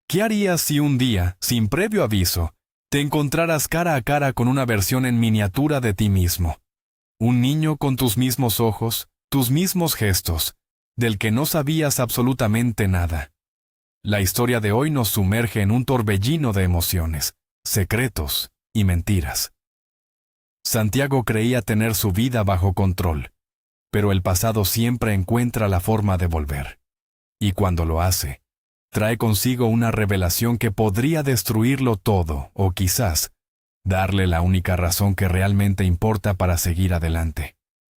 ¿Qué harías si un día, sin previo aviso, te encontraras cara a cara con una versión en miniatura de ti mismo? Un niño con tus mismos ojos, tus mismos gestos, del que no sabías absolutamente nada. La historia de hoy nos sumerge en un torbellino de emociones, secretos y mentiras. Santiago creía tener su vida bajo control, pero el pasado siempre encuentra la forma de volver. Y cuando lo hace, trae consigo una revelación que podría destruirlo todo, o quizás, darle la única razón que realmente importa para seguir adelante.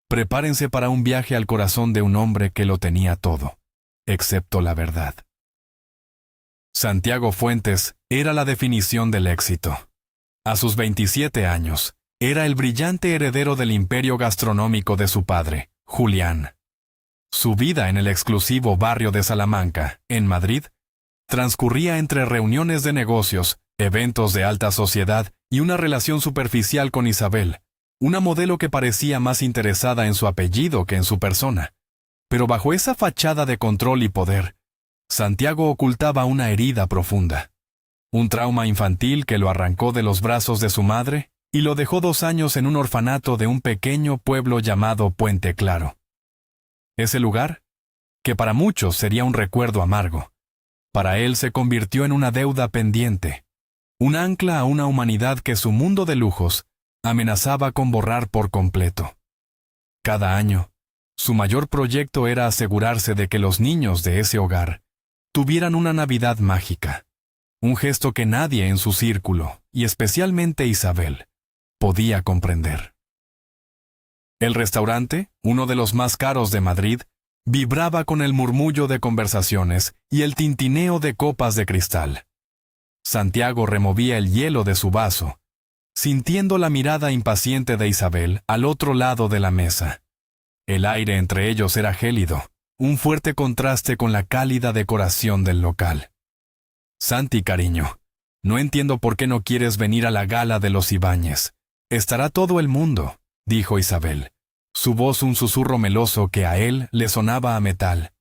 Prepárense para un viaje al corazón de un hombre que lo tenía todo, excepto la verdad. Santiago Fuentes era la definición del éxito. A sus 27 años, era el brillante heredero del imperio gastronómico de su padre, Julián. Su vida en el exclusivo barrio de Salamanca, en Madrid, transcurría entre reuniones de negocios, eventos de alta sociedad y una relación superficial con Isabel, una modelo que parecía más interesada en su apellido que en su persona. Pero bajo esa fachada de control y poder, Santiago ocultaba una herida profunda. Un trauma infantil que lo arrancó de los brazos de su madre y lo dejó 2 años en un orfanato de un pequeño pueblo llamado Puente Claro. Ese lugar, que para muchos sería un recuerdo amargo, para él se convirtió en una deuda pendiente, un ancla a una humanidad que su mundo de lujos amenazaba con borrar por completo. Cada año, su mayor proyecto era asegurarse de que los niños de ese hogar tuvieran una Navidad mágica, un gesto que nadie en su círculo, y especialmente Isabel, podía comprender. El restaurante, uno de los más caros de Madrid, vibraba con el murmullo de conversaciones y el tintineo de copas de cristal. Santiago removía el hielo de su vaso, sintiendo la mirada impaciente de Isabel al otro lado de la mesa. El aire entre ellos era gélido, un fuerte contraste con la cálida decoración del local. Santi, cariño, no entiendo por qué no quieres venir a la gala de los Ibáñez. Estará todo el mundo, dijo Isabel, su voz un susurro meloso que a él le sonaba a metal.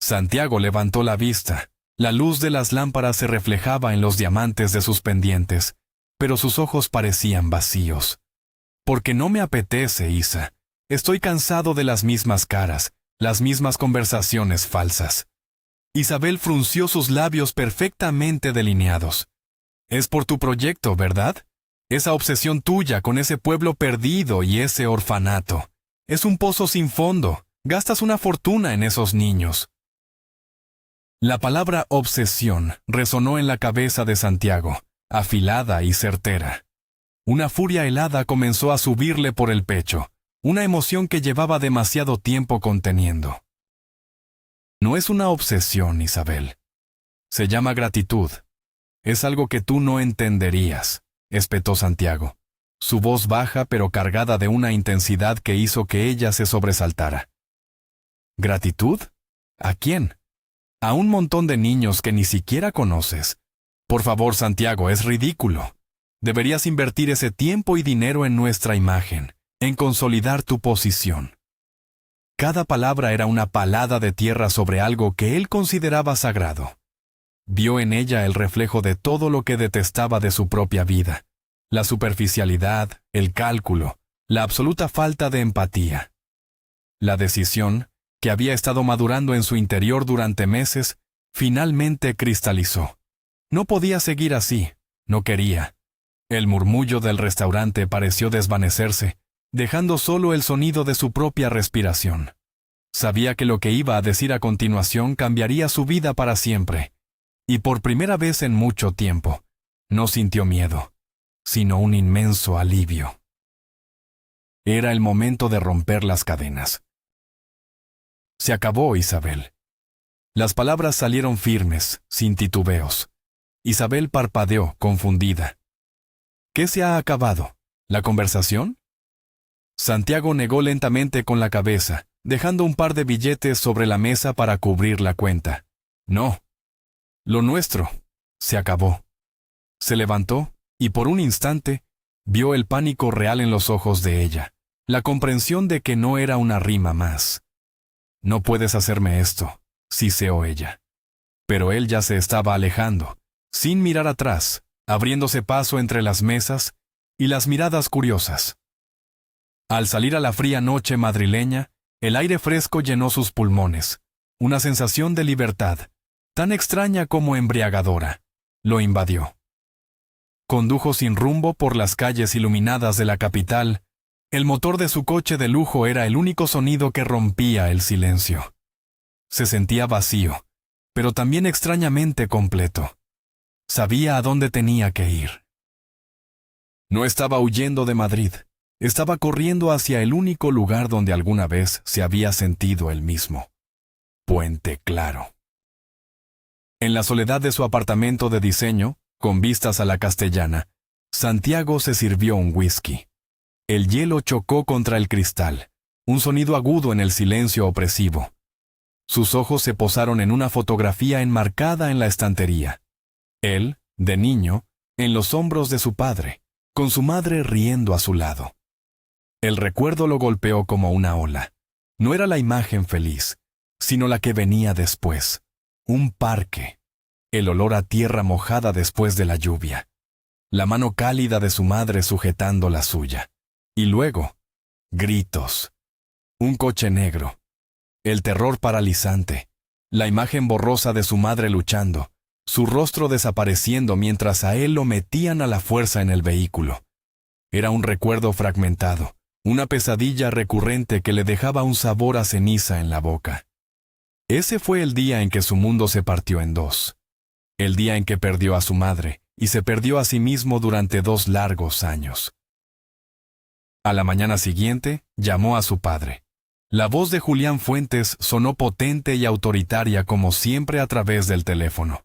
Santiago levantó la vista. La luz de las lámparas se reflejaba en los diamantes de sus pendientes, pero sus ojos parecían vacíos. Porque no me apetece, Isa. Estoy cansado de las mismas caras, las mismas conversaciones falsas. Isabel frunció sus labios perfectamente delineados. Es por tu proyecto, ¿verdad? Esa obsesión tuya con ese pueblo perdido y ese orfanato. Es un pozo sin fondo. Gastas una fortuna en esos niños. La palabra obsesión resonó en la cabeza de Santiago, afilada y certera. Una furia helada comenzó a subirle por el pecho, una emoción que llevaba demasiado tiempo conteniendo. No es una obsesión, Isabel. Se llama gratitud. Es algo que tú no entenderías, espetó Santiago, su voz baja pero cargada de una intensidad que hizo que ella se sobresaltara. ¿Gratitud? ¿A quién? A un montón de niños que ni siquiera conoces. Por favor, Santiago, es ridículo. Deberías invertir ese tiempo y dinero en nuestra imagen, en consolidar tu posición. Cada palabra era una palada de tierra sobre algo que él consideraba sagrado. Vio en ella el reflejo de todo lo que detestaba de su propia vida, la superficialidad, el cálculo, la absoluta falta de empatía. La decisión, que había estado madurando en su interior durante meses, finalmente cristalizó. No podía seguir así, no quería. El murmullo del restaurante pareció desvanecerse, dejando solo el sonido de su propia respiración. Sabía que lo que iba a decir a continuación cambiaría su vida para siempre, y por primera vez en mucho tiempo, no sintió miedo, sino un inmenso alivio. Era el momento de romper las cadenas. Se acabó, Isabel. Las palabras salieron firmes, sin titubeos. Isabel parpadeó, confundida. ¿Qué se ha acabado? ¿La conversación? Santiago negó lentamente con la cabeza, dejando un par de billetes sobre la mesa para cubrir la cuenta. No. Lo nuestro se acabó. Se levantó, y por un instante, vio el pánico real en los ojos de ella, la comprensión de que no era una rima más. No puedes hacerme esto, siseó ella. Pero él ya se estaba alejando, sin mirar atrás, abriéndose paso entre las mesas y las miradas curiosas. Al salir a la fría noche madrileña, el aire fresco llenó sus pulmones. Una sensación de libertad, tan extraña como embriagadora, lo invadió. Condujo sin rumbo por las calles iluminadas de la capital. El motor de su coche de lujo era el único sonido que rompía el silencio. Se sentía vacío, pero también extrañamente completo. Sabía a dónde tenía que ir. No estaba huyendo de Madrid, estaba corriendo hacia el único lugar donde alguna vez se había sentido él mismo. Puente Claro. En la soledad de su apartamento de diseño, con vistas a la Castellana, Santiago se sirvió un whisky. El hielo chocó contra el cristal, un sonido agudo en el silencio opresivo. Sus ojos se posaron en una fotografía enmarcada en la estantería. Él, de niño, en los hombros de su padre, con su madre riendo a su lado. El recuerdo lo golpeó como una ola. No era la imagen feliz, sino la que venía después. Un parque. El olor a tierra mojada después de la lluvia. La mano cálida de su madre sujetando la suya. Y luego, gritos. Un coche negro. El terror paralizante. La imagen borrosa de su madre luchando. Su rostro desapareciendo mientras a él lo metían a la fuerza en el vehículo. Era un recuerdo fragmentado, una pesadilla recurrente que le dejaba un sabor a ceniza en la boca. Ese fue el día en que su mundo se partió en dos. El día en que perdió a su madre y se perdió a sí mismo durante 2 largos años. A la mañana siguiente, llamó a su padre. La voz de Julián Fuentes sonó potente y autoritaria como siempre a través del teléfono.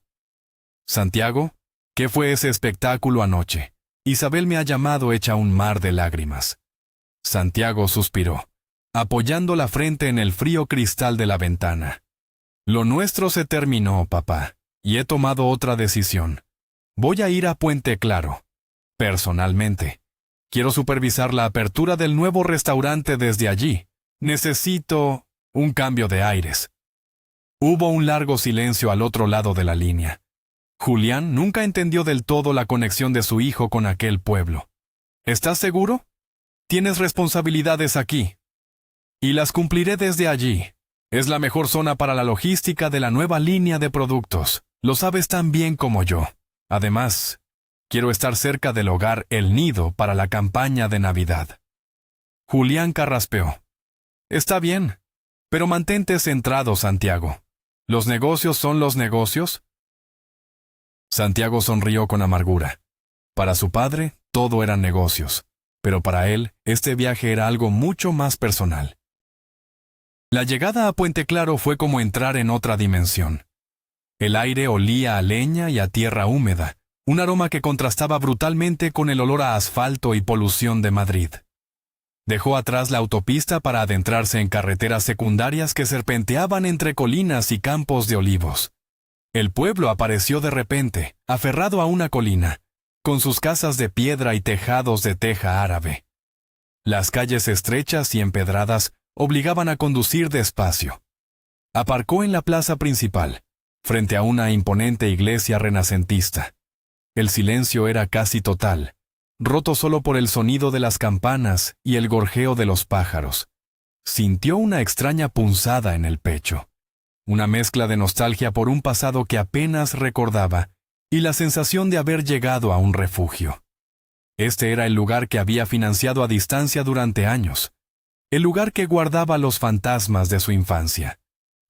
Santiago, ¿qué fue ese espectáculo anoche? Isabel me ha llamado hecha un mar de lágrimas. Santiago suspiró, apoyando la frente en el frío cristal de la ventana. Lo nuestro se terminó, papá, y he tomado otra decisión. Voy a ir a Puente Claro. Personalmente. Quiero supervisar la apertura del nuevo restaurante desde allí. Necesito un cambio de aires. Hubo un largo silencio al otro lado de la línea. Julián nunca entendió del todo la conexión de su hijo con aquel pueblo. ¿Estás seguro? Tienes responsabilidades aquí. Y las cumpliré desde allí. Es la mejor zona para la logística de la nueva línea de productos. Lo sabes tan bien como yo. Además, quiero estar cerca del hogar El Nido para la campaña de Navidad. Julián carraspeó. Está bien, pero mantente centrado, Santiago. ¿Los negocios son los negocios? Santiago sonrió con amargura. Para su padre, todo eran negocios, pero para él, este viaje era algo mucho más personal. La llegada a Puente Claro fue como entrar en otra dimensión. El aire olía a leña y a tierra húmeda, un aroma que contrastaba brutalmente con el olor a asfalto y polución de Madrid. Dejó atrás la autopista para adentrarse en carreteras secundarias que serpenteaban entre colinas y campos de olivos. El pueblo apareció de repente, aferrado a una colina, con sus casas de piedra y tejados de teja árabe. Las calles estrechas y empedradas obligaban a conducir despacio. Aparcó en la plaza principal, frente a una imponente iglesia renacentista. El silencio era casi total, roto solo por el sonido de las campanas y el gorjeo de los pájaros. Sintió una extraña punzada en el pecho. Una mezcla de nostalgia por un pasado que apenas recordaba y la sensación de haber llegado a un refugio. Este era el lugar que había financiado a distancia durante años, el lugar que guardaba los fantasmas de su infancia.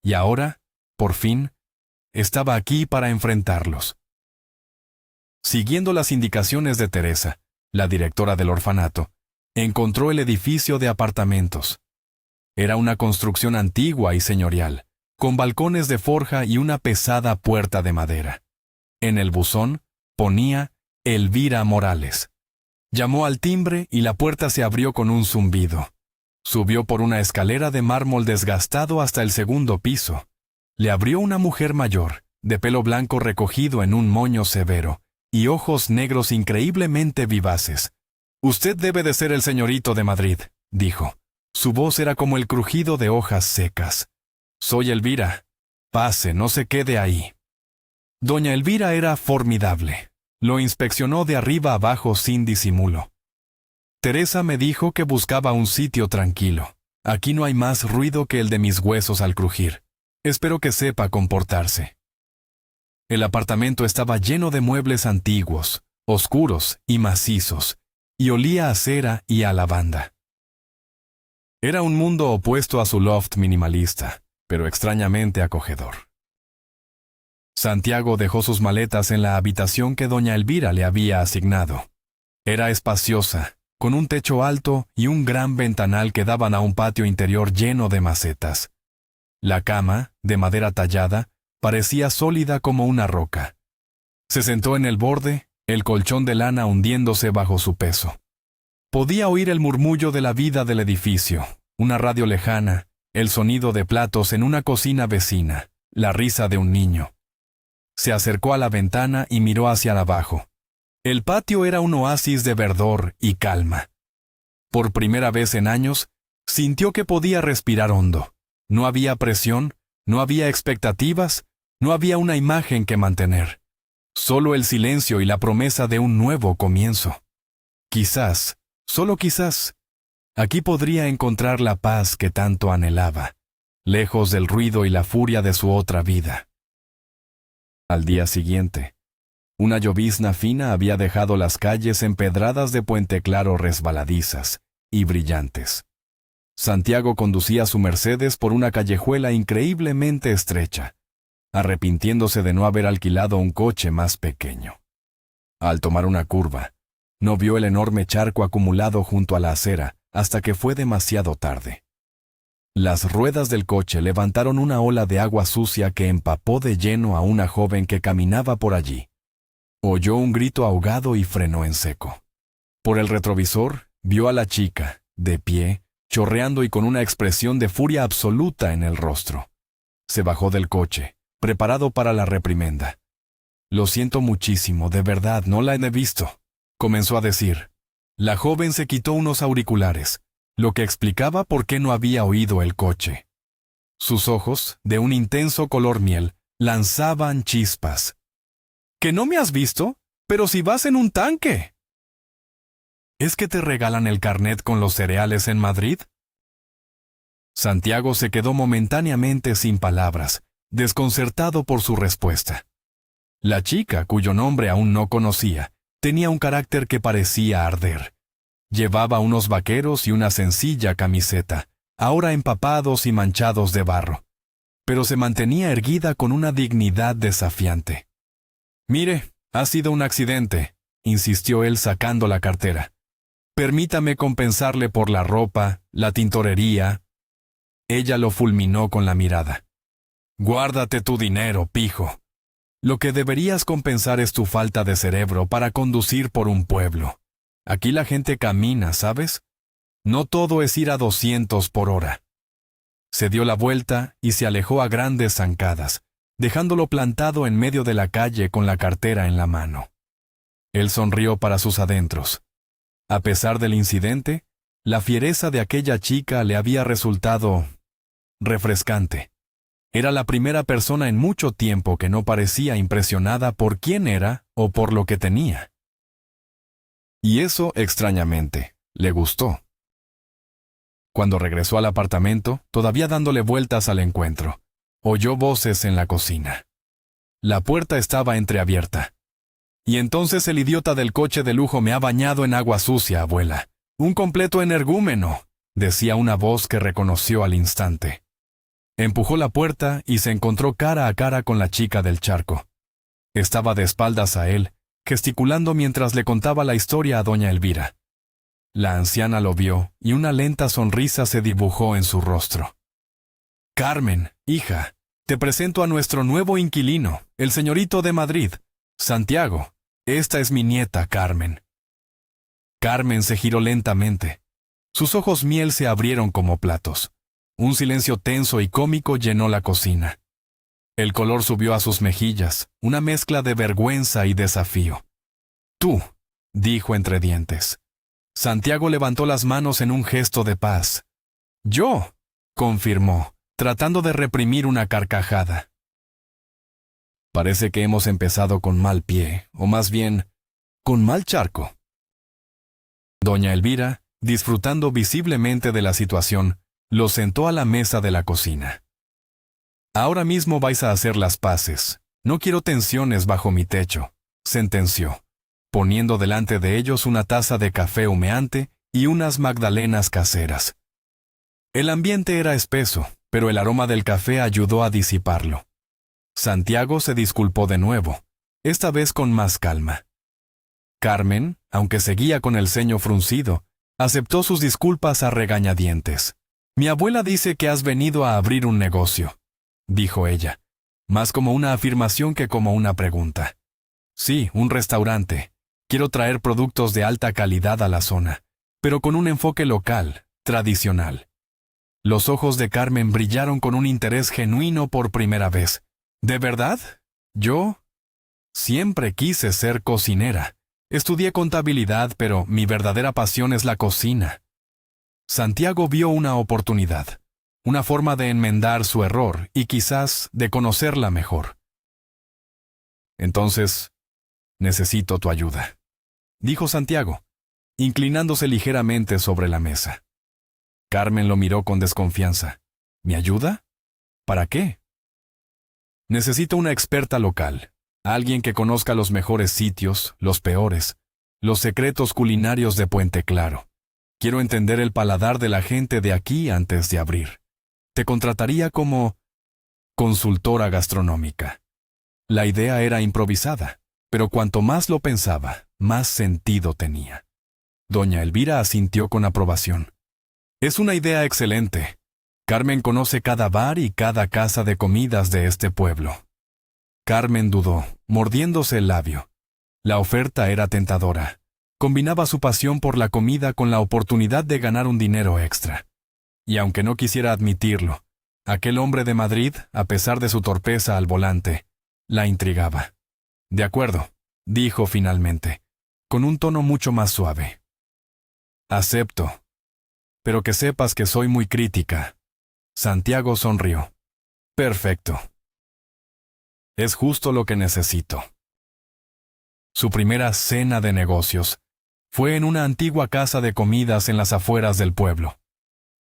Y ahora, por fin, estaba aquí para enfrentarlos. Siguiendo las indicaciones de Teresa, la directora del orfanato, encontró el edificio de apartamentos. Era una construcción antigua y señorial, con balcones de forja y una pesada puerta de madera. En el buzón ponía Elvira Morales. Llamó al timbre y la puerta se abrió con un zumbido. Subió por una escalera de mármol desgastado hasta el 2º piso. Le abrió una mujer mayor, de pelo blanco recogido en un moño severo, y ojos negros increíblemente vivaces. «Usted debe de ser el señorito de Madrid», dijo. Su voz era como el crujido de hojas secas. «Soy Elvira. Pase, no se quede ahí». Doña Elvira era formidable. Lo inspeccionó de arriba abajo sin disimulo. Teresa me dijo que buscaba un sitio tranquilo. Aquí no hay más ruido que el de mis huesos al crujir. Espero que sepa comportarse. El apartamento estaba lleno de muebles antiguos, oscuros y macizos, y olía a cera y a lavanda. Era un mundo opuesto a su loft minimalista, pero extrañamente acogedor. Santiago dejó sus maletas en la habitación que doña Elvira le había asignado. Era espaciosa, con un techo alto y un gran ventanal que daban a un patio interior lleno de macetas. La cama, de madera tallada, parecía sólida como una roca. Se sentó en el borde, el colchón de lana hundiéndose bajo su peso. Podía oír el murmullo de la vida del edificio, una radio lejana, el sonido de platos en una cocina vecina, la risa de un niño. Se acercó a la ventana y miró hacia abajo. El patio era un oasis de verdor y calma. Por primera vez en años, sintió que podía respirar hondo. No había presión, no había expectativas, no había una imagen que mantener. Solo el silencio y la promesa de un nuevo comienzo. Quizás, solo quizás, aquí podría encontrar la paz que tanto anhelaba, lejos del ruido y la furia de su otra vida. Al día siguiente, una llovizna fina había dejado las calles empedradas de Puente Claro resbaladizas y brillantes. Santiago conducía su Mercedes por una callejuela increíblemente estrecha, arrepintiéndose de no haber alquilado un coche más pequeño. Al tomar una curva, no vio el enorme charco acumulado junto a la acera hasta que fue demasiado tarde. Las ruedas del coche levantaron una ola de agua sucia que empapó de lleno a una joven que caminaba por allí. Oyó un grito ahogado y frenó en seco. Por el retrovisor, vio a la chica, de pie, chorreando y con una expresión de furia absoluta en el rostro. Se bajó del coche, preparado para la reprimenda. «Lo siento muchísimo, de verdad, no la he visto», comenzó a decir. La joven se quitó unos auriculares, lo que explicaba por qué no había oído el coche. Sus ojos, de un intenso color miel, lanzaban chispas. «¿Que no me has visto? Pero si vas en un tanque». ¿Es que te regalan el carnet con los cereales en Madrid? Santiago se quedó momentáneamente sin palabras, desconcertado por su respuesta. La chica, cuyo nombre aún no conocía, tenía un carácter que parecía arder. Llevaba unos vaqueros y una sencilla camiseta, ahora empapados y manchados de barro, pero se mantenía erguida con una dignidad desafiante. «Mire, ha sido un accidente», insistió él sacando la cartera. «Permítame compensarle por la ropa, la tintorería». Ella lo fulminó con la mirada. «Guárdate tu dinero, pijo. Lo que deberías compensar es tu falta de cerebro para conducir por un pueblo. Aquí la gente camina, ¿sabes? No todo es ir a 200 por hora». Se dio la vuelta y se alejó a grandes zancadas, dejándolo plantado en medio de la calle con la cartera en la mano. Él sonrió para sus adentros. A pesar del incidente, la fiereza de aquella chica le había resultado refrescante. Era la primera persona en mucho tiempo que no parecía impresionada por quién era o por lo que tenía. Y eso, extrañamente, le gustó. Cuando regresó al apartamento, todavía dándole vueltas al encuentro, oyó voces en la cocina. La puerta estaba entreabierta. «Y entonces el idiota del coche de lujo me ha bañado en agua sucia, abuela. Un completo energúmeno», decía una voz que reconoció al instante. Empujó la puerta y se encontró cara a cara con la chica del charco. Estaba de espaldas a él, gesticulando mientras le contaba la historia a doña Elvira. La anciana lo vio y una lenta sonrisa se dibujó en su rostro. «Carmen, hija, te presento a nuestro nuevo inquilino, el señorito de Madrid, Santiago. Esta es mi nieta, Carmen». Carmen se giró lentamente. Sus ojos miel se abrieron como platos. Un silencio tenso y cómico llenó la cocina. El color subió a sus mejillas, una mezcla de vergüenza y desafío. «Tú», dijo entre dientes. Santiago levantó las manos en un gesto de paz. «Yo», confirmó, tratando de reprimir una carcajada. Parece que hemos empezado con mal pie, o más bien, con mal charco. Doña Elvira, disfrutando visiblemente de la situación, lo sentó a la mesa de la cocina. Ahora mismo vais a hacer las paces. No quiero tensiones bajo mi techo, sentenció, poniendo delante de ellos una taza de café humeante y unas magdalenas caseras. El ambiente era espeso, pero el aroma del café ayudó a disiparlo. Santiago se disculpó de nuevo, esta vez con más calma. Carmen, aunque seguía con el ceño fruncido, aceptó sus disculpas a regañadientes. «Mi abuela dice que has venido a abrir un negocio», dijo ella, más como una afirmación que como una pregunta. «Sí, un restaurante. Quiero traer productos de alta calidad a la zona, pero con un enfoque local, tradicional». Los ojos de Carmen brillaron con un interés genuino por primera vez. «¿De verdad? Yo siempre quise ser cocinera. Estudié contabilidad, pero mi verdadera pasión es la cocina». Santiago vio una oportunidad, una forma de enmendar su error y quizás de conocerla mejor. «Entonces, necesito tu ayuda», dijo Santiago, inclinándose ligeramente sobre la mesa. Carmen lo miró con desconfianza. «¿Mi ayuda? ¿Para qué?» «Necesito una experta local, alguien que conozca los mejores sitios, los peores, los secretos culinarios de Puente Claro. Quiero entender el paladar de la gente de aquí antes de abrir. Te contrataría como consultora gastronómica». La idea era improvisada, pero cuanto más lo pensaba, más sentido tenía. Doña Elvira asintió con aprobación. «Es una idea excelente. Carmen conoce cada bar y cada casa de comidas de este pueblo». Carmen dudó, mordiéndose el labio. La oferta era tentadora. Combinaba su pasión por la comida con la oportunidad de ganar un dinero extra. Y aunque no quisiera admitirlo, aquel hombre de Madrid, a pesar de su torpeza al volante, la intrigaba. «De acuerdo», dijo finalmente, con un tono mucho más suave. «Acepto. Pero que sepas que soy muy crítica». Santiago sonrió. «Perfecto. Es justo lo que necesito». Su primera cena de negocios fue en una antigua casa de comidas en las afueras del pueblo.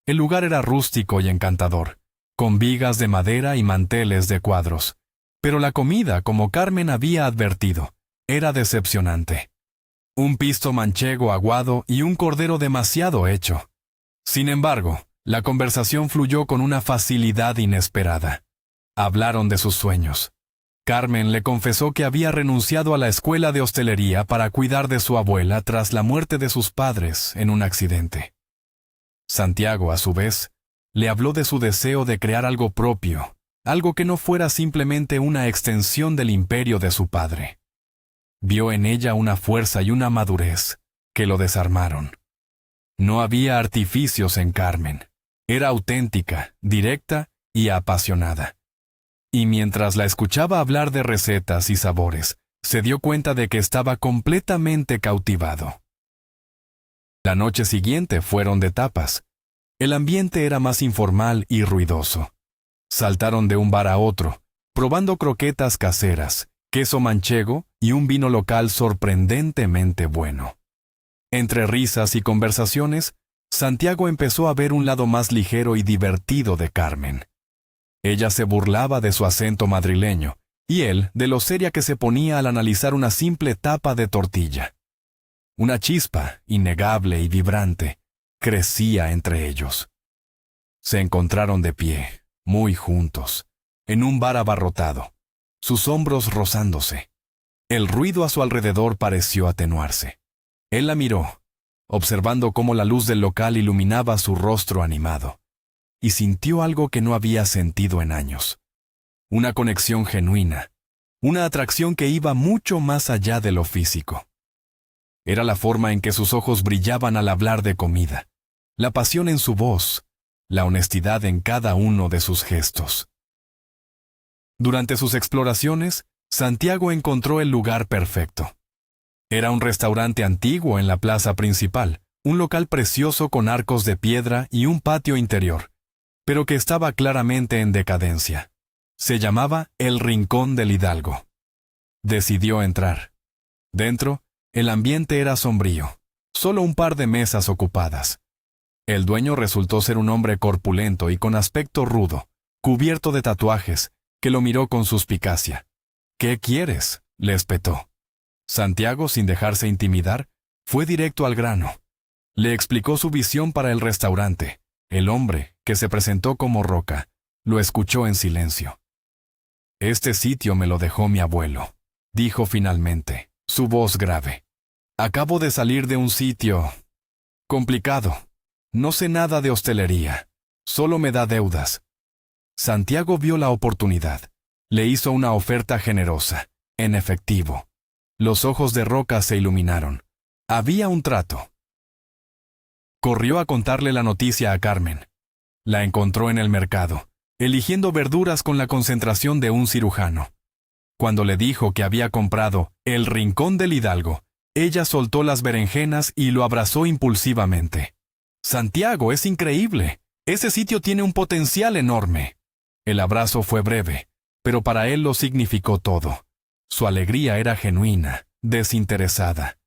El lugar era rústico y encantador, con vigas de madera y manteles de cuadros. Pero la comida, como Carmen había advertido, era decepcionante. Un pisto manchego aguado y un cordero demasiado hecho. Sin embargo, la conversación fluyó con una facilidad inesperada. Hablaron de sus sueños. Carmen le confesó que había renunciado a la escuela de hostelería para cuidar de su abuela tras la muerte de sus padres en un accidente. Santiago, a su vez, le habló de su deseo de crear algo propio, algo que no fuera simplemente una extensión del imperio de su padre. Vio en ella una fuerza y una madurez que lo desarmaron. No había artificios en Carmen. Era auténtica, directa y apasionada. Y mientras la escuchaba hablar de recetas y sabores, se dio cuenta de que estaba completamente cautivado. La noche siguiente fueron de tapas. El ambiente era más informal y ruidoso. Saltaron de un bar a otro, probando croquetas caseras, queso manchego y un vino local sorprendentemente bueno. Entre risas y conversaciones, Santiago empezó a ver un lado más ligero y divertido de Carmen. Ella se burlaba de su acento madrileño, y él de lo seria que se ponía al analizar una simple tapa de tortilla. Una chispa, innegable y vibrante, crecía entre ellos. Se encontraron de pie, muy juntos, en un bar abarrotado, sus hombros rozándose. El ruido a su alrededor pareció atenuarse. Él la miró, observando cómo la luz del local iluminaba su rostro animado, y sintió algo que no había sentido en años. Una conexión genuina, una atracción que iba mucho más allá de lo físico. Era la forma en que sus ojos brillaban al hablar de comida, la pasión en su voz, la honestidad en cada uno de sus gestos. Durante sus exploraciones, Santiago encontró el lugar perfecto. Era un restaurante antiguo en la plaza principal, un local precioso con arcos de piedra y un patio interior, pero que estaba claramente en decadencia. Se llamaba El Rincón del Hidalgo. Decidió entrar. Dentro, el ambiente era sombrío. Solo un par de mesas ocupadas. El dueño resultó ser un hombre corpulento y con aspecto rudo, cubierto de tatuajes, que lo miró con suspicacia. «¿Qué quieres?», le espetó. Santiago, sin dejarse intimidar, fue directo al grano. Le explicó su visión para el restaurante. El hombre, que se presentó como Roca, lo escuchó en silencio. «Este sitio me lo dejó mi abuelo», dijo finalmente, su voz grave. «Acabo de salir de un sitio complicado. No sé nada de hostelería. Solo me da deudas». Santiago vio la oportunidad. Le hizo una oferta generosa, en efectivo. Los ojos de Roca se iluminaron. Había un trato. Corrió a contarle la noticia a Carmen. La encontró en el mercado, eligiendo verduras con la concentración de un cirujano. Cuando le dijo que había comprado El Rincón del Hidalgo, ella soltó las berenjenas y lo abrazó impulsivamente. «Santiago, es increíble. Ese sitio tiene un potencial enorme». El abrazo fue breve, pero para él lo significó todo. Su alegría era genuina, desinteresada.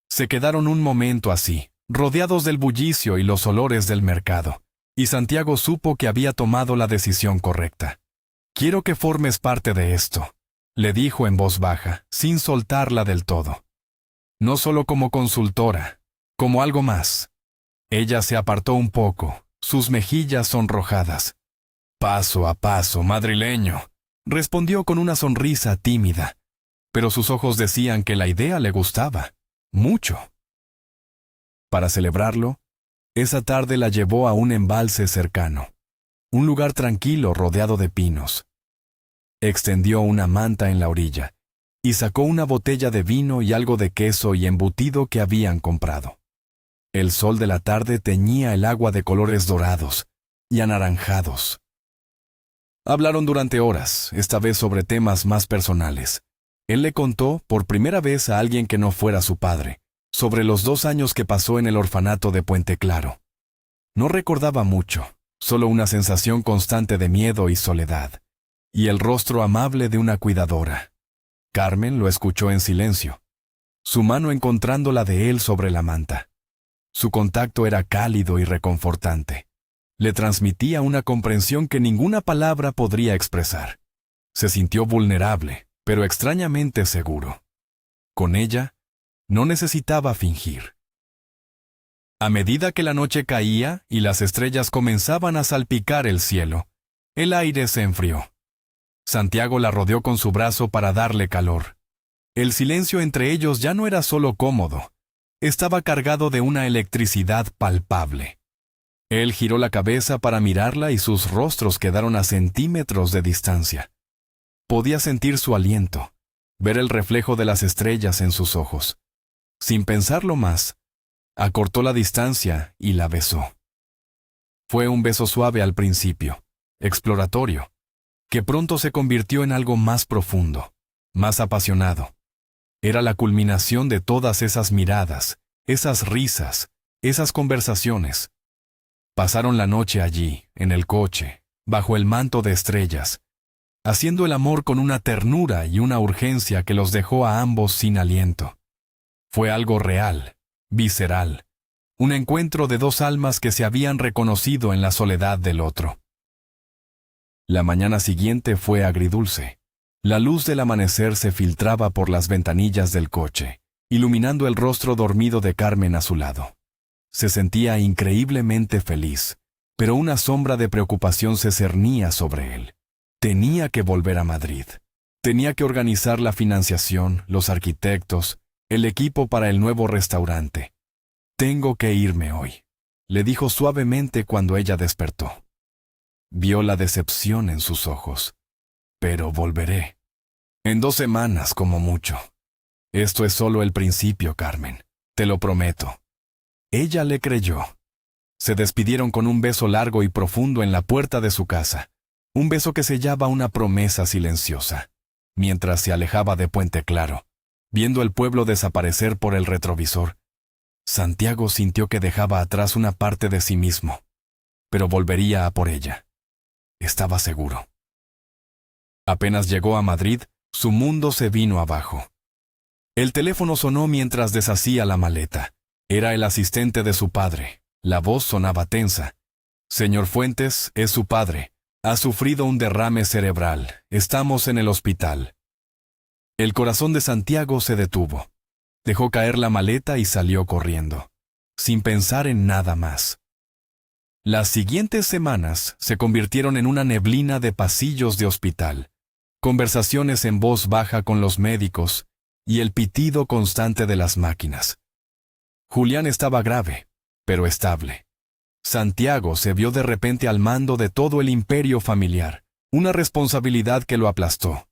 Se quedaron un momento así, rodeados del bullicio y los olores del mercado, y Santiago supo que había tomado la decisión correcta. «Quiero que formes parte de esto», le dijo en voz baja, sin soltarla del todo. «No solo como consultora, como algo más». Ella se apartó un poco, sus mejillas sonrojadas. «Paso a paso, madrileño», respondió con una sonrisa tímida, pero sus ojos decían que la idea le gustaba, mucho. Para celebrarlo, esa tarde la llevó a un embalse cercano, un lugar tranquilo rodeado de pinos. Extendió una manta en la orilla y sacó una botella de vino y algo de queso y embutido que habían comprado. El sol de la tarde teñía el agua de colores dorados y anaranjados. Hablaron durante horas, esta vez sobre temas más personales. Él le contó, por primera vez a alguien que no fuera su padre, sobre los 2 años que pasó en el orfanato de Puente Claro. No recordaba mucho, solo una sensación constante de miedo y soledad, y el rostro amable de una cuidadora. Carmen lo escuchó en silencio, su mano encontrando la de él sobre la manta. Su contacto era cálido y reconfortante. Le transmitía una comprensión que ninguna palabra podría expresar. Se sintió vulnerable, pero extrañamente seguro. Con ella, no necesitaba fingir. A medida que la noche caía y las estrellas comenzaban a salpicar el cielo, el aire se enfrió. Santiago la rodeó con su brazo para darle calor. El silencio entre ellos ya no era solo cómodo, estaba cargado de una electricidad palpable. Él giró la cabeza para mirarla y sus rostros quedaron a centímetros de distancia. Podía sentir su aliento, ver el reflejo de las estrellas en sus ojos. Sin pensarlo más, acortó la distancia y la besó. Fue un beso suave al principio, exploratorio, que pronto se convirtió en algo más profundo, más apasionado. Era la culminación de todas esas miradas, esas risas, esas conversaciones. Pasaron la noche allí, en el coche, bajo el manto de estrellas, haciendo el amor con una ternura y una urgencia que los dejó a ambos sin aliento. Fue algo real, visceral, un encuentro de 2 almas que se habían reconocido en la soledad del otro. La mañana siguiente fue agridulce. La luz del amanecer se filtraba por las ventanillas del coche, iluminando el rostro dormido de Carmen a su lado. Se sentía increíblemente feliz, pero una sombra de preocupación se cernía sobre él. Tenía que volver a Madrid. Tenía que organizar la financiación, los arquitectos, el equipo para el nuevo restaurante. «Tengo que irme hoy», le dijo suavemente cuando ella despertó. Vio la decepción en sus ojos. «Pero volveré. En 2 semanas, como mucho. Esto es solo el principio, Carmen. Te lo prometo». Ella le creyó. Se despidieron con un beso largo y profundo en la puerta de su casa. Un beso que sellaba una promesa silenciosa. Mientras se alejaba de Puente Claro, viendo el pueblo desaparecer por el retrovisor, Santiago sintió que dejaba atrás una parte de sí mismo, pero volvería a por ella. Estaba seguro. Apenas llegó a Madrid, su mundo se vino abajo. El teléfono sonó mientras deshacía la maleta. Era el asistente de su padre. La voz sonaba tensa. Señor Fuentes, es su padre. Ha sufrido un derrame cerebral. Estamos en el hospital. El corazón de Santiago se detuvo. Dejó caer la maleta y salió corriendo, sin pensar en nada más. Las siguientes semanas se convirtieron en una neblina de pasillos de hospital, conversaciones en voz baja con los médicos y el pitido constante de las máquinas. Julián estaba grave, pero estable. Santiago se vio de repente al mando de todo el imperio familiar, una responsabilidad que lo aplastó.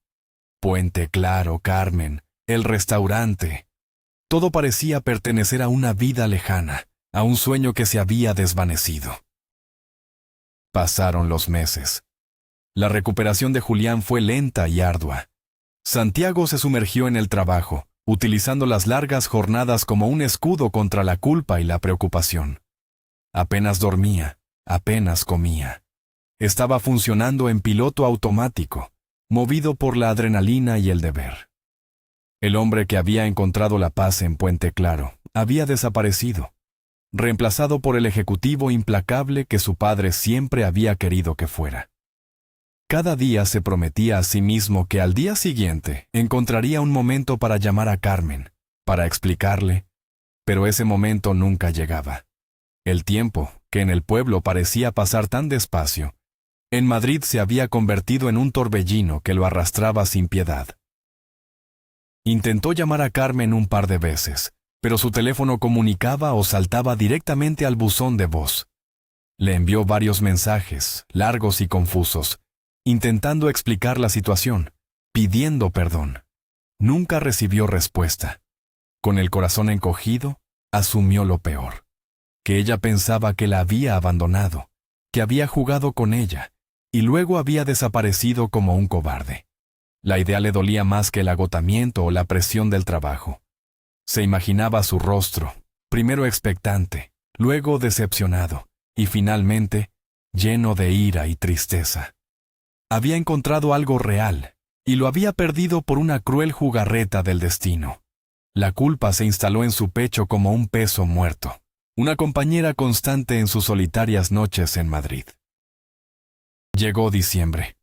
Puente Claro, Carmen, el restaurante. Todo parecía pertenecer a una vida lejana, a un sueño que se había desvanecido. Pasaron los meses. La recuperación de Julián fue lenta y ardua. Santiago se sumergió en el trabajo, utilizando las largas jornadas como un escudo contra la culpa y la preocupación. Apenas dormía, apenas comía. Estaba funcionando en piloto automático, movido por la adrenalina y el deber. El hombre que había encontrado la paz en Puente Claro había desaparecido, reemplazado por el ejecutivo implacable que su padre siempre había querido que fuera. Cada día se prometía a sí mismo que al día siguiente encontraría un momento para llamar a Carmen, para explicarle, pero ese momento nunca llegaba. El tiempo, que en el pueblo parecía pasar tan despacio, en Madrid se había convertido en un torbellino que lo arrastraba sin piedad. Intentó llamar a Carmen un par de veces, pero su teléfono comunicaba o saltaba directamente al buzón de voz. Le envió varios mensajes, largos y confusos, intentando explicar la situación, pidiendo perdón. Nunca recibió respuesta. Con el corazón encogido, asumió lo peor. Que ella pensaba que la había abandonado, que había jugado con ella, y luego había desaparecido como un cobarde. La idea le dolía más que el agotamiento o la presión del trabajo. Se imaginaba su rostro, primero expectante, luego decepcionado, y finalmente lleno de ira y tristeza. Había encontrado algo real, y lo había perdido por una cruel jugarreta del destino. La culpa se instaló en su pecho como un peso muerto, una compañera constante en sus solitarias noches en Madrid. Llegó diciembre.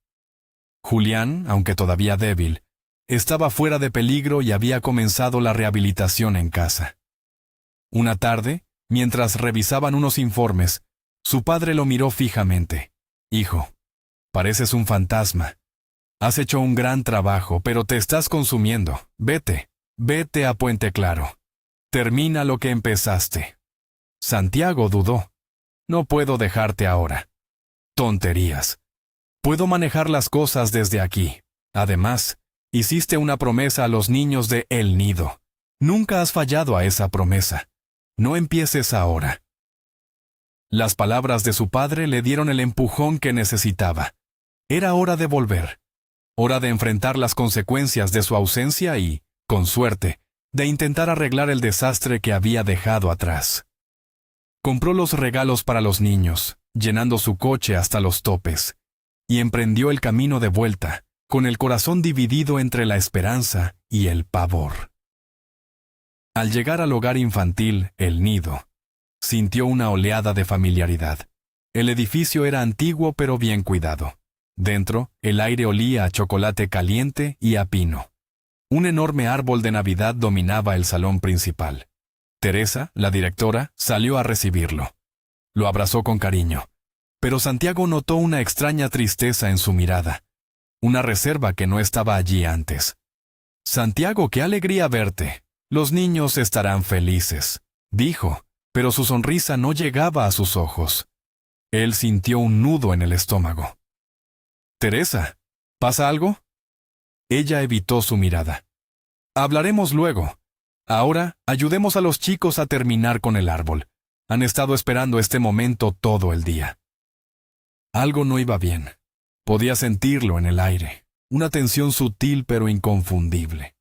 Julián, aunque todavía débil, estaba fuera de peligro y había comenzado la rehabilitación en casa. Una tarde, mientras revisaban unos informes, su padre lo miró fijamente. «Hijo, pareces un fantasma. Has hecho un gran trabajo, pero te estás consumiendo. Vete a Puente Claro. Termina lo que empezaste». Santiago dudó. «No puedo dejarte ahora». «Tonterías. Puedo manejar las cosas desde aquí. Además, hiciste una promesa a los niños de El Nido. Nunca has fallado a esa promesa. No empieces ahora». Las palabras de su padre le dieron el empujón que necesitaba. Era hora de volver. Hora de enfrentar las consecuencias de su ausencia y, con suerte, de intentar arreglar el desastre que había dejado atrás. Compró los regalos para los niños, llenando su coche hasta los topes, y emprendió el camino de vuelta, con el corazón dividido entre la esperanza y el pavor. Al llegar al hogar infantil, El Nido, sintió una oleada de familiaridad. El edificio era antiguo pero bien cuidado. Dentro, el aire olía a chocolate caliente y a pino. Un enorme árbol de Navidad dominaba el salón principal. Teresa, la directora, salió a recibirlo. Lo abrazó con cariño. Pero Santiago notó una extraña tristeza en su mirada, una reserva que no estaba allí antes. «Santiago, qué alegría verte. Los niños estarán felices», dijo, pero su sonrisa no llegaba a sus ojos. Él sintió un nudo en el estómago. «Teresa, ¿pasa algo?» Ella evitó su mirada. «Hablaremos luego. Ahora, ayudemos a los chicos a terminar con el árbol. Han estado esperando este momento todo el día». Algo no iba bien. Podía sentirlo en el aire, una tensión sutil pero inconfundible.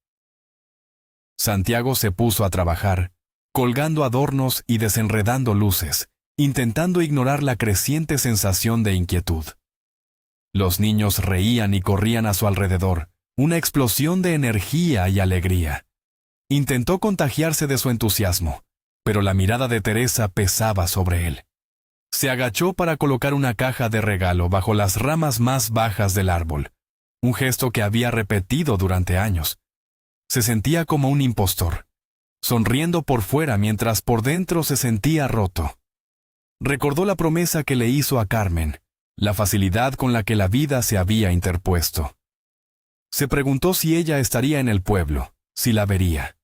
Santiago se puso a trabajar, colgando adornos y desenredando luces, intentando ignorar la creciente sensación de inquietud. Los niños reían y corrían a su alrededor, una explosión de energía y alegría. Intentó contagiarse de su entusiasmo, pero la mirada de Teresa pesaba sobre él. Se agachó para colocar una caja de regalo bajo las ramas más bajas del árbol, un gesto que había repetido durante años. Se sentía como un impostor, sonriendo por fuera mientras por dentro se sentía roto. Recordó la promesa que le hizo a Carmen, la facilidad con la que la vida se había interpuesto. Se preguntó si ella estaría en el pueblo, si la vería.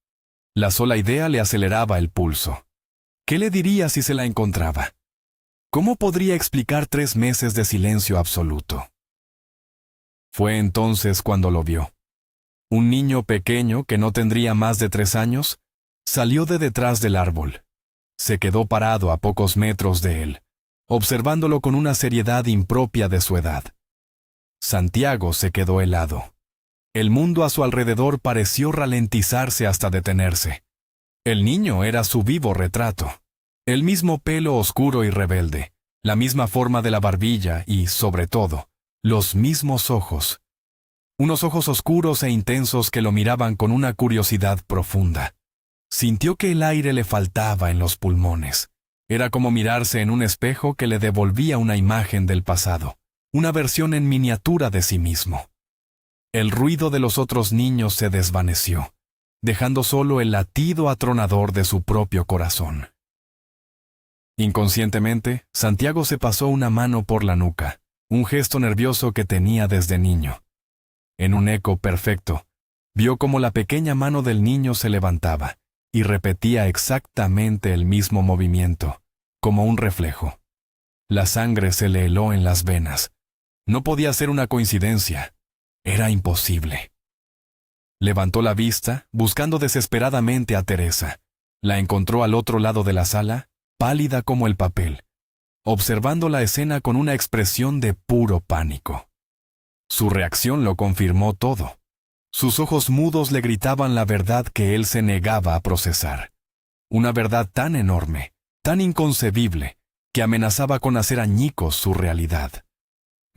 La sola idea le aceleraba el pulso. ¿Qué le diría si se la encontraba? ¿Cómo podría explicar 3 meses de silencio absoluto? Fue entonces cuando lo vio. Un niño pequeño que no tendría más de 3 años, salió de detrás del árbol. Se quedó parado a pocos metros de él, observándolo con una seriedad impropia de su edad. Santiago se quedó helado. El mundo a su alrededor pareció ralentizarse hasta detenerse. El niño era su vivo retrato. El mismo pelo oscuro y rebelde, la misma forma de la barbilla y, sobre todo, los mismos ojos. Unos ojos oscuros e intensos que lo miraban con una curiosidad profunda. Sintió que el aire le faltaba en los pulmones. Era como mirarse en un espejo que le devolvía una imagen del pasado, una versión en miniatura de sí mismo. El ruido de los otros niños se desvaneció, dejando solo el latido atronador de su propio corazón. Inconscientemente, Santiago se pasó una mano por la nuca, un gesto nervioso que tenía desde niño. En un eco perfecto, vio cómo la pequeña mano del niño se levantaba y repetía exactamente el mismo movimiento, como un reflejo. La sangre se le heló en las venas. No podía ser una coincidencia. Era imposible. Levantó la vista, buscando desesperadamente a Teresa. La encontró al otro lado de la sala, pálida como el papel, observando la escena con una expresión de puro pánico. Su reacción lo confirmó todo. Sus ojos mudos le gritaban la verdad que él se negaba a procesar. Una verdad tan enorme, tan inconcebible, que amenazaba con hacer añicos su realidad.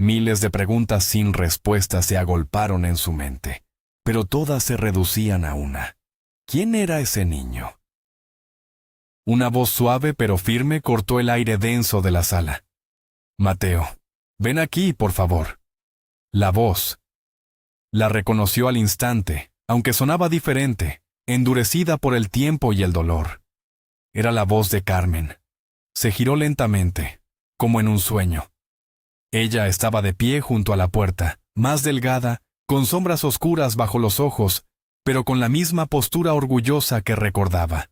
Miles de preguntas sin respuesta se agolparon en su mente, pero todas se reducían a una. ¿Quién era ese niño? Una voz suave pero firme cortó el aire denso de la sala. Mateo, ven aquí, por favor. La voz. La reconoció al instante, aunque sonaba diferente, endurecida por el tiempo y el dolor. Era la voz de Carmen. Se giró lentamente, como en un sueño. Ella estaba de pie junto a la puerta, más delgada, con sombras oscuras bajo los ojos, pero con la misma postura orgullosa que recordaba.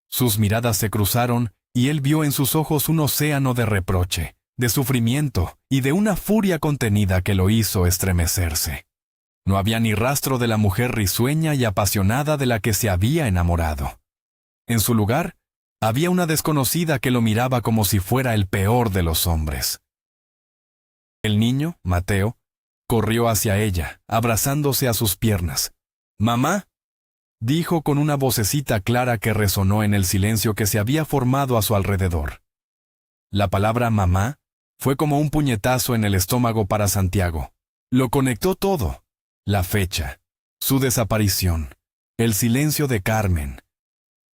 Sus miradas se cruzaron y él vio en sus ojos un océano de reproche, de sufrimiento y de una furia contenida que lo hizo estremecerse. No había ni rastro de la mujer risueña y apasionada de la que se había enamorado. En su lugar, había una desconocida que lo miraba como si fuera el peor de los hombres. El niño, Mateo, corrió hacia ella, abrazándose a sus piernas. «¡Mamá!», dijo con una vocecita clara que resonó en el silencio que se había formado a su alrededor. La palabra mamá fue como un puñetazo en el estómago para Santiago. Lo conectó todo. La fecha, su desaparición, el silencio de Carmen.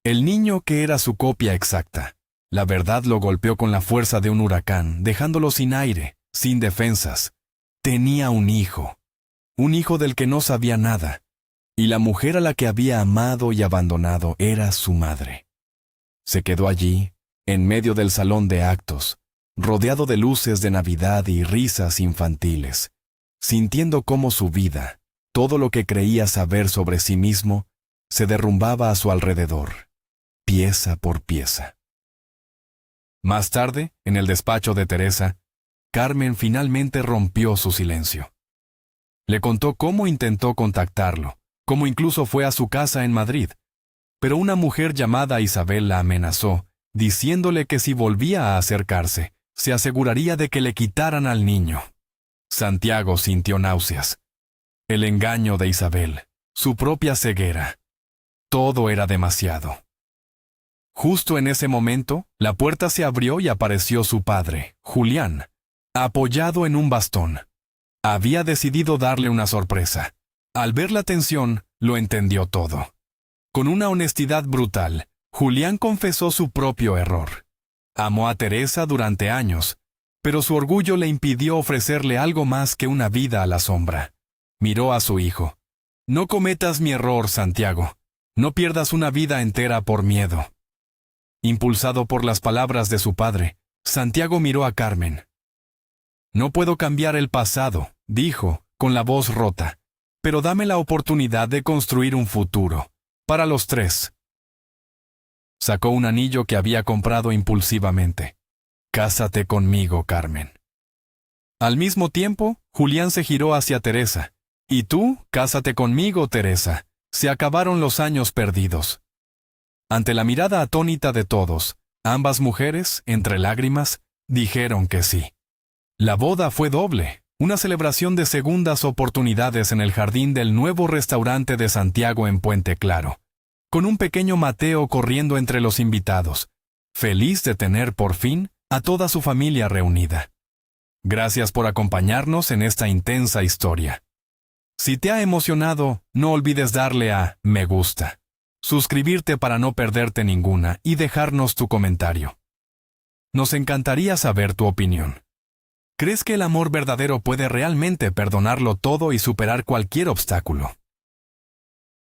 El niño que era su copia exacta. La verdad lo golpeó con la fuerza de un huracán, dejándolo sin aire, sin defensas. Tenía un hijo del que no sabía nada, y la mujer a la que había amado y abandonado era su madre. Se quedó allí, en medio del salón de actos, rodeado de luces de Navidad y risas infantiles, sintiendo cómo su vida, todo lo que creía saber sobre sí mismo, se derrumbaba a su alrededor, pieza por pieza. Más tarde, en el despacho de Teresa, Carmen finalmente rompió su silencio. Le contó cómo intentó contactarlo, cómo incluso fue a su casa en Madrid, pero una mujer llamada Isabel la amenazó, diciéndole que si volvía a acercarse, se aseguraría de que le quitaran al niño. Santiago sintió náuseas. El engaño de Isabel, su propia ceguera. Todo era demasiado. Justo en ese momento, la puerta se abrió y apareció su padre, Julián, apoyado en un bastón, Había decidido darle una sorpresa. Al ver la tensión, lo entendió todo. Con una honestidad brutal, Julián confesó su propio error. Amó a Teresa durante años, pero su orgullo le impidió ofrecerle algo más que una vida a la sombra. Miró a su hijo. No cometas mi error, Santiago. No pierdas una vida entera por miedo. Impulsado por las palabras de su padre, Santiago miró a Carmen. No puedo cambiar el pasado, dijo, con la voz rota, pero dame la oportunidad de construir un futuro, para los tres. Sacó un anillo que había comprado impulsivamente. Cásate conmigo, Carmen. Al mismo tiempo, Julián se giró hacia Teresa. Y tú, cásate conmigo, Teresa. Se acabaron los años perdidos. Ante la mirada atónita de todos, ambas mujeres, entre lágrimas, dijeron que sí. La boda fue doble, una celebración de segundas oportunidades en el jardín del nuevo restaurante de Santiago en Puente Claro, con un pequeño Mateo corriendo entre los invitados, feliz de tener por fin a toda su familia reunida. Gracias por acompañarnos en esta intensa historia. Si te ha emocionado, no olvides darle a me gusta, suscribirte para no perderte ninguna y dejarnos tu comentario. Nos encantaría saber tu opinión. ¿Crees que el amor verdadero puede realmente perdonarlo todo y superar cualquier obstáculo?